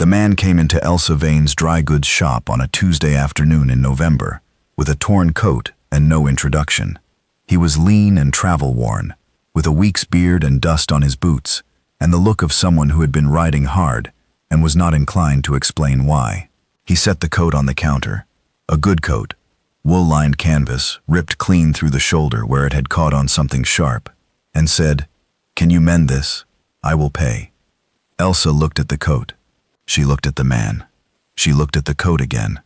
man came into Elsa Vane's dry goods shop on a Tuesday afternoon in November, with a torn coat and no introduction. He was lean and travel-worn, with a week's beard and dust on his boots, and the look of someone who had been riding hard and was not inclined to explain why. He set the coat on the counter, a good coat, wool-lined canvas, ripped clean through the shoulder where it had caught on something sharp, and said, "Can you mend this? I will pay." Elsa looked at the coat. She looked at the man. She looked at the coat again.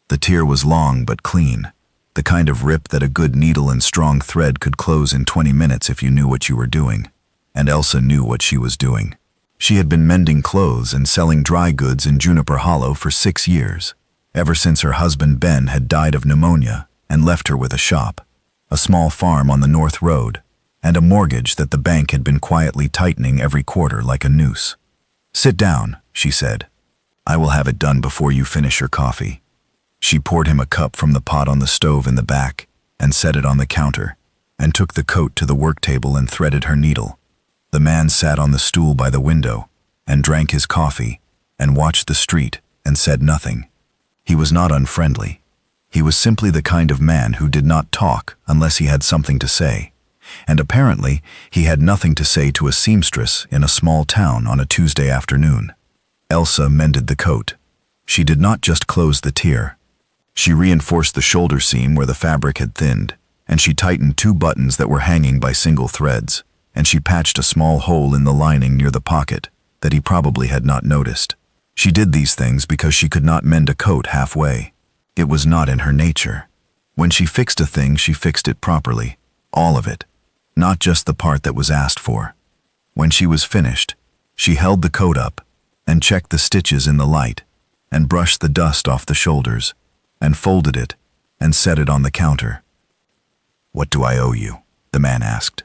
The tear was long but clean, the kind of rip that a good needle and strong thread could close in 20 minutes if you knew what you were doing. And Elsa knew what she was doing. She had been mending clothes and selling dry goods in Juniper Hollow for 6 years, ever since her husband Ben had died of pneumonia and left her with a shop, a small farm on the North Road, and a mortgage that the bank had been quietly tightening every quarter like a noose. "Sit down," she said. "I will have it done before you finish your coffee." She poured him a cup from the pot on the stove in the back and set it on the counter, and took the coat to the work table and threaded her needle. The man sat on the stool by the window and drank his coffee and watched the street and said nothing. He was not unfriendly. He was simply the kind of man who did not talk unless he had something to say, and apparently he had nothing to say to a seamstress in a small town on a Tuesday afternoon. Elsa mended the coat. She did not just close the tear. She reinforced the shoulder seam where the fabric had thinned, and she tightened 2 buttons that were hanging by single threads, and she patched a small hole in the lining near the pocket that he probably had not noticed. She did these things because she could not mend a coat halfway. It was not in her nature. When she fixed a thing, she fixed it properly, all of it, not just the part that was asked for. When she was finished, she held the coat up and checked the stitches in the light and brushed the dust off the shoulders and folded it and set it on the counter. "What do I owe you?" the man asked.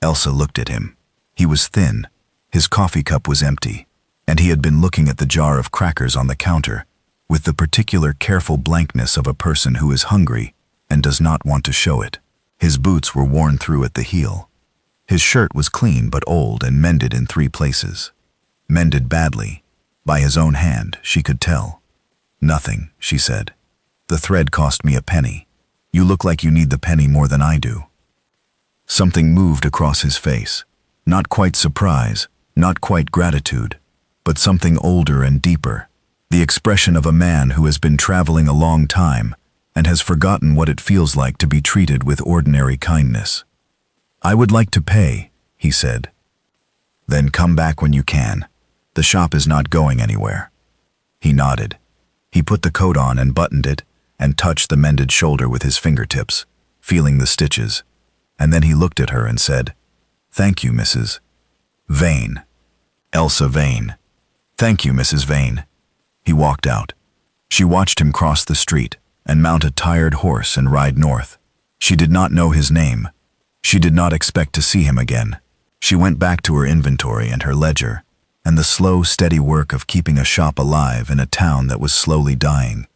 Elsa looked at him. He was thin, his coffee cup was empty, and he had been looking at the jar of crackers on the counter with the particular careful blankness of a person who is hungry and does not want to show it. His boots were worn through at the heel. His shirt was clean but old and mended in 3 places. Mended badly. By his own hand, she could tell. "Nothing," she said. "The thread cost me a penny. You look like you need the penny more than I do." Something moved across his face. Not quite surprise, not quite gratitude, but something older and deeper. The expression of a man who has been traveling a long time and has forgotten what it feels like to be treated with ordinary kindness. "I would like to pay," he said. "Then come back when you can. The shop is not going anywhere." He nodded. He put the coat on and buttoned it and touched the mended shoulder with his fingertips, feeling the stitches. And then he looked at her and said, "Thank you, Mrs. Vane. Elsa Vane. Thank you, Mrs. Vane." He walked out. She watched him cross the street and mount a tired horse and ride north. She did not know his name. She did not expect to see him again. She went back to her inventory and her ledger, and the slow, steady work of keeping a shop alive in a town that was slowly dying.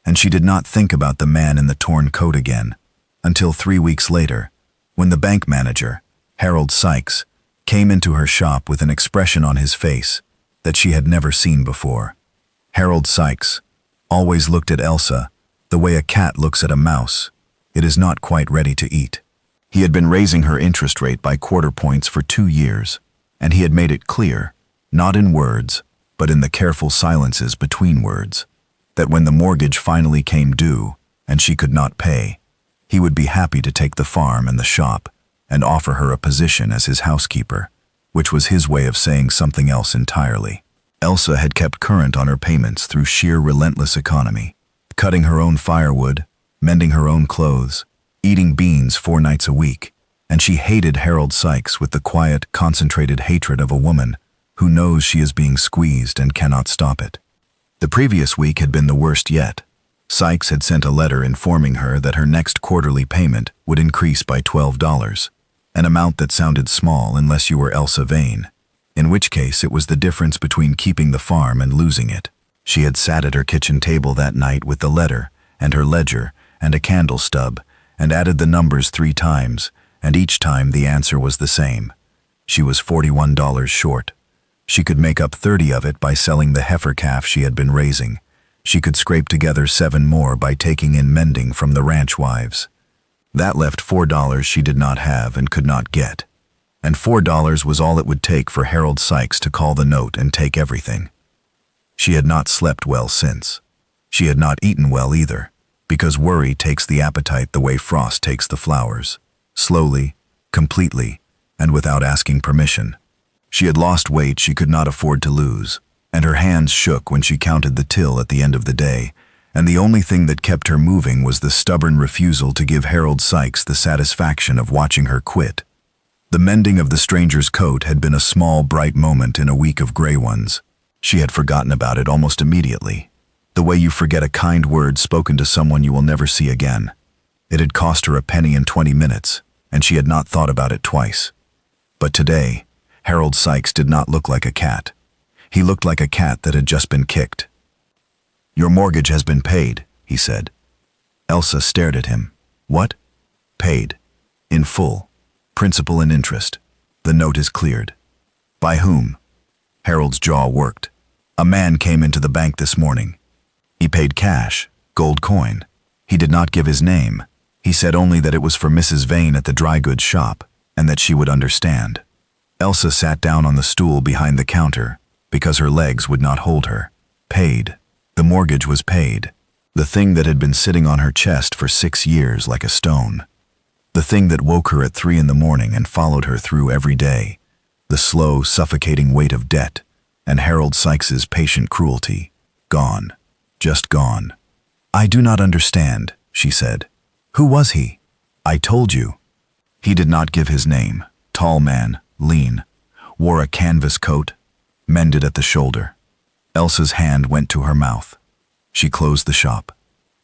And she did not think about the man in the torn coat again, until 3 weeks later, when the bank manager, Harold Sykes, came into her shop with an expression on his face that she had never seen before. Harold Sykes always looked at Elsa the way a cat looks at a mouse. It is not quite ready to eat. He had been raising her interest rate by quarter points for 2 years, and he had made it clear, not in words, but in the careful silences between words, that when the mortgage finally came due and she could not pay, he would be happy to take the farm and the shop and offer her a position as his housekeeper, which was his way of saying something else entirely. Elsa had kept current on her payments through sheer relentless economy, cutting her own firewood, mending her own clothes, eating beans 4 nights a week, and she hated Harold Sykes with the quiet, concentrated hatred of a woman who knows she is being squeezed and cannot stop it. The previous week had been the worst yet. Sykes had sent a letter informing her that her next quarterly payment would increase by $12, an amount that sounded small unless you were Elsa Vane, in which case it was the difference between keeping the farm and losing it. She had sat at her kitchen table that night with the letter and her ledger and a candle stub and added the numbers 3 times, and each time the answer was the same. She was $41 short. She could make up 30 of it by selling the heifer calf she had been raising. She could scrape together 7 more by taking in mending from the ranch wives. That left $4 she did not have and could not get. And $4 was all it would take for Harold Sykes to call the note and take everything. She had not slept well since. She had not eaten well either, because worry takes the appetite the way frost takes the flowers, slowly, completely, and without asking permission. She had lost weight she could not afford to lose, and her hands shook when she counted the till at the end of the day, and the only thing that kept her moving was the stubborn refusal to give Harold Sykes the satisfaction of watching her quit. The mending of the stranger's coat had been a small, bright moment in a week of gray ones. She had forgotten about it almost immediately, the way you forget a kind word spoken to someone you will never see again. It had cost her a penny and 20 minutes, and she had not thought about it twice. But today, Harold Sykes did not look like a cat. He looked like a cat that had just been kicked. "Your mortgage has been paid," he said. Elsa stared at him. "What?" "Paid. In full. Principal and interest. The note is cleared." "By whom?" Harold's jaw worked. "A man came into the bank this morning. He paid cash, gold coin. He did not give his name. He said only that it was for Mrs. Vane at the dry goods shop, and that she would understand." Elsa sat down on the stool behind the counter, because her legs would not hold her. Paid. The mortgage was paid. The thing that had been sitting on her chest for 6 years like a stone. The thing that woke her at 3 in the morning and followed her through every day. The slow, suffocating weight of debt, and Harold Sykes's patient cruelty. Gone. Just gone. "I do not understand," she said. "Who was he?" "I told you." He did not give his name. Tall man, lean, wore a canvas coat, mended at the shoulder. Elsa's hand went to her mouth. She closed the shop.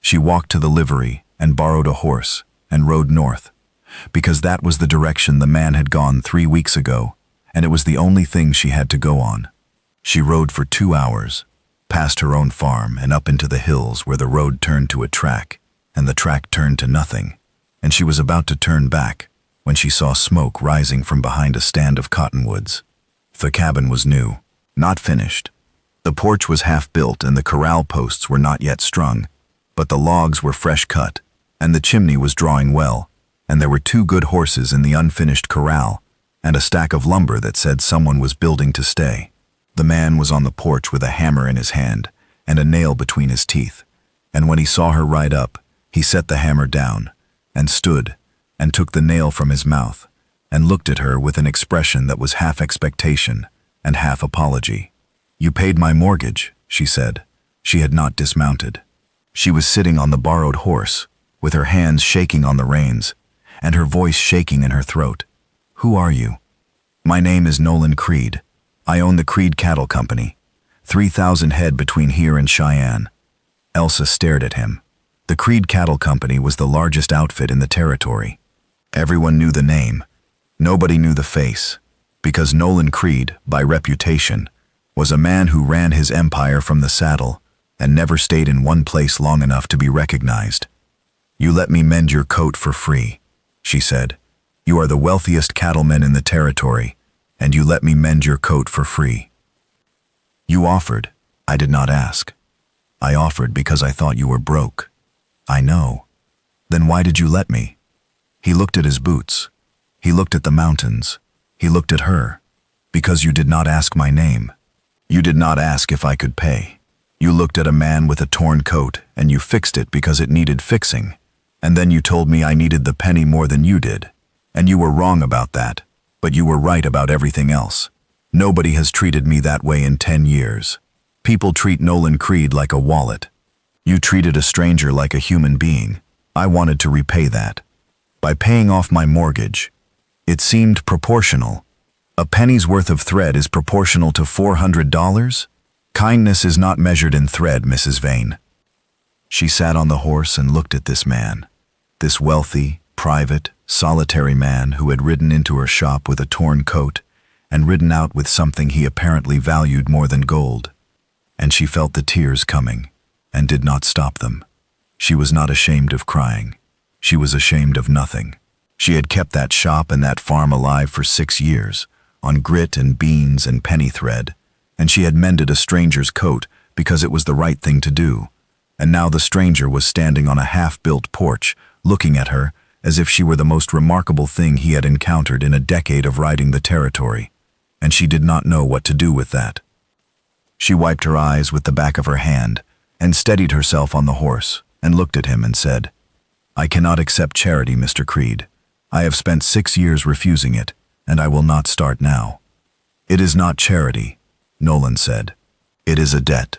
She walked to the livery and borrowed a horse and rode north, because that was the direction the man had gone 3 weeks ago, and it was the only thing she had to go on. She rode for 2 hours, past her own farm and up into the hills where the road turned to a track, and the track turned to nothing, and she was about to turn back when she saw smoke rising from behind a stand of cottonwoods. The cabin was new, not finished. The porch was half built and the corral posts were not yet strung, but the logs were fresh cut, and the chimney was drawing well, and there were 2 good horses in the unfinished corral, and a stack of lumber that said someone was building to stay. The man was on the porch with a hammer in his hand and a nail between his teeth, and when he saw her ride up, he set the hammer down, and stood, and took the nail from his mouth, and looked at her with an expression that was half expectation and half apology. "You paid my mortgage," she said. She had not dismounted. She was sitting on the borrowed horse, with her hands shaking on the reins, and her voice shaking in her throat. "Who are you?" "My name is Nolan Creed. I own the Creed Cattle Company. 3,000 head between here and Cheyenne." Elsa stared at him. The Creed Cattle Company was the largest outfit in the territory. Everyone knew the name. Nobody knew the face, because Nolan Creed, by reputation, was a man who ran his empire from the saddle and never stayed in one place long enough to be recognized. "You let me mend your coat for free," she said. "You are the wealthiest cattleman in the territory, and you let me mend your coat for free." "You offered. I did not ask. I offered because I thought you were broke." "I know. Then why did you let me?" He looked at his boots. He looked at the mountains. He looked at her. "Because you did not ask my name. You did not ask if I could pay. You looked at a man with a torn coat and you fixed it because it needed fixing. And then you told me I needed the penny more than you did. And you were wrong about that, but you were right about everything else. Nobody has treated me that way in 10 years. People treat Nolan Creed like a wallet. You treated a stranger like a human being. I wanted to repay that. By paying off my mortgage. It seemed proportional. A penny's worth of thread is proportional to $400? Kindness is not measured in thread, Mrs. Vane. She sat on the horse and looked at this man. This wealthy, private, solitary man who had ridden into her shop with a torn coat and ridden out with something he apparently valued more than gold. And she felt the tears coming and did not stop them. She was not ashamed of crying. She was ashamed of nothing. She had kept that shop and that farm alive for 6 years, on grit and beans and penny thread, and she had mended a stranger's coat because it was the right thing to do. And now the stranger was standing on a half-built porch, looking at her as if she were the most remarkable thing he had encountered in a decade of riding the territory, and she did not know what to do with that. She wiped her eyes with the back of her hand and steadied herself on the horse and looked at him and said, "I cannot accept charity, Mr. Creed. I have spent 6 years refusing it, and I will not start now." "It is not charity," Nolan said. "It is a debt."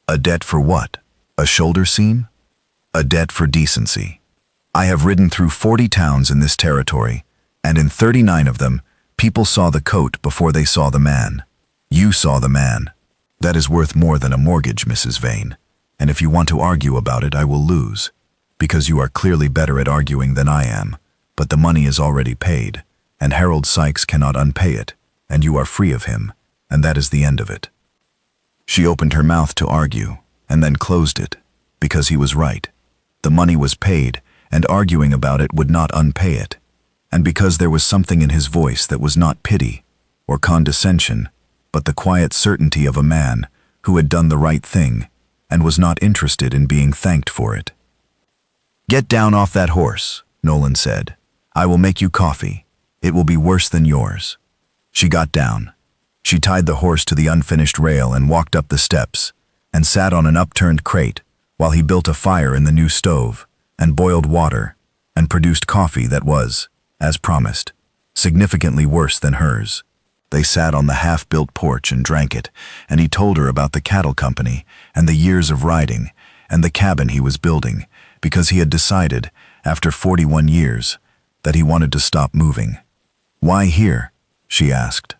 "A debt for what? A shoulder seam?" "A debt for decency. I have ridden through 40 towns in this territory, and in 39 of them, people saw the coat before they saw the man. You saw the man. That is worth more than a mortgage, Mrs. Vane, and if you want to argue about it, I will lose, because you are clearly better at arguing than I am, but the money is already paid, and Harold Sykes cannot unpay it, and you are free of him, and that is the end of it." She opened her mouth to argue, and then closed it, because he was right. The money was paid, and arguing about it would not unpay it, and because there was something in his voice that was not pity or condescension, but the quiet certainty of a man who had done the right thing and was not interested in being thanked for it. "Get down off that horse," Nolan said. "I will make you coffee. It will be worse than yours." She got down. She tied the horse to the unfinished rail and walked up the steps and sat on an upturned crate while he built a fire in the new stove and boiled water and produced coffee that was, as promised, significantly worse than hers. They sat on the half-built porch and drank it, and he told her about the cattle company and the years of riding and the cabin he was building, because he had decided, after 41 years, that he wanted to stop moving. "Why here?" she asked.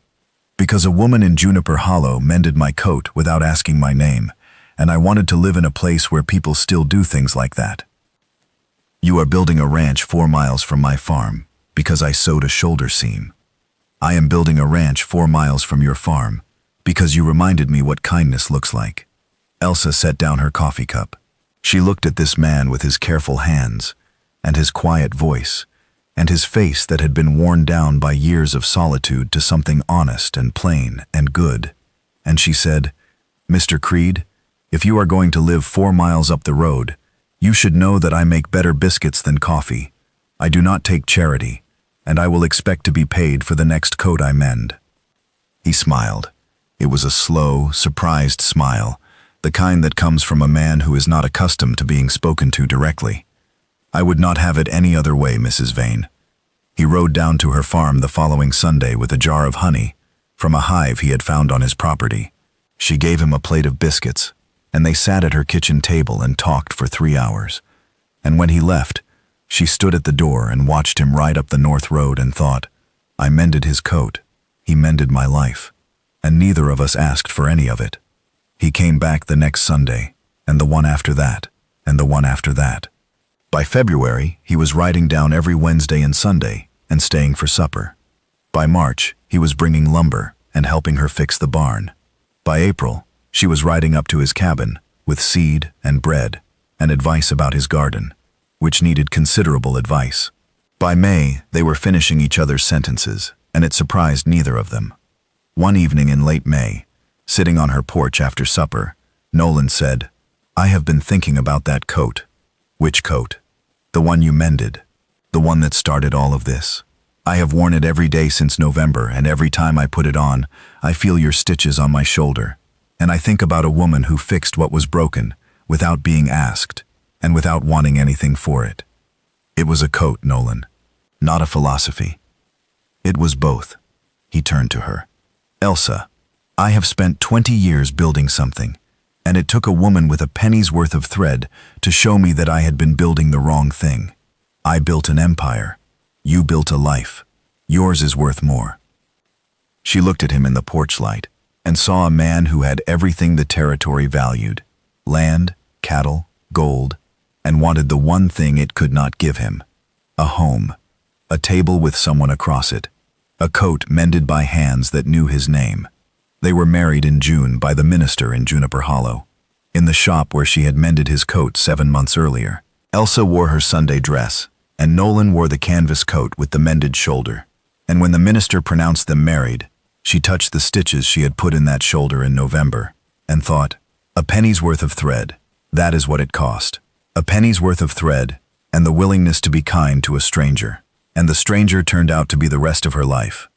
"Because a woman in Juniper Hollow mended my coat without asking my name, and I wanted to live in a place where people still do things like that." "You are building a ranch 4 miles from my farm because I sewed a shoulder seam. I am building a ranch 4 miles from your farm because you reminded me what kindness looks like." Elsa set down her coffee cup. She looked at this man with his careful hands and his quiet voice and his face that had been worn down by years of solitude to something honest and plain and good, and she said, "Mr. Creed, if you are going to live 4 miles up the road, you should know that I make better biscuits than coffee. I do not take charity, and I will expect to be paid for the next coat I mend." He smiled. It was a slow, surprised smile, the kind that comes from a man who is not accustomed to being spoken to directly. "I would not have it any other way, Mrs. Vane." He rode down to her farm the following Sunday with a jar of honey from a hive he had found on his property. She gave him a plate of biscuits, and they sat at her kitchen table and talked for 3 hours. And when he left, she stood at the door and watched him ride up the north road and thought, "I mended his coat. He mended my life. And neither of us asked for any of it." He came back the next Sunday, and the one after that, and the one after that. By February, he was riding down every Wednesday and Sunday and staying for supper. By March, he was bringing lumber and helping her fix the barn. By April, she was riding up to his cabin with seed and bread and advice about his garden, which needed considerable advice. By May, they were finishing each other's sentences, and it surprised neither of them. One evening in late May, sitting on her porch after supper, Nolan said, "I have been thinking about that coat." "Which coat?" "The one you mended. The one that started all of this. I have worn it every day since November, and every time I put it on, I feel your stitches on my shoulder. And I think about a woman who fixed what was broken, without being asked, and without wanting anything for it." It was a coat, Nolan, not a philosophy. It was both. He turned to her. "Elsa, I have spent 20 years building something, and it took a woman with a penny's worth of thread to show me that I had been building the wrong thing. I built an empire. You built a life. Yours is worth more." She looked at him in the porch light and saw a man who had everything the territory valued: land, cattle, gold, and wanted the one thing it could not give him: a home, a table with someone across it, a coat mended by hands that knew his name. They were married in June by the minister in Juniper Hollow, in the shop where she had mended his coat 7 months earlier. Elsa wore her Sunday dress, and Nolan wore the canvas coat with the mended shoulder. And when the minister pronounced them married, she touched the stitches she had put in that shoulder in November, and thought, a penny's worth of thread, that is what it cost. A penny's worth of thread, and the willingness to be kind to a stranger. And the stranger turned out to be the rest of her life.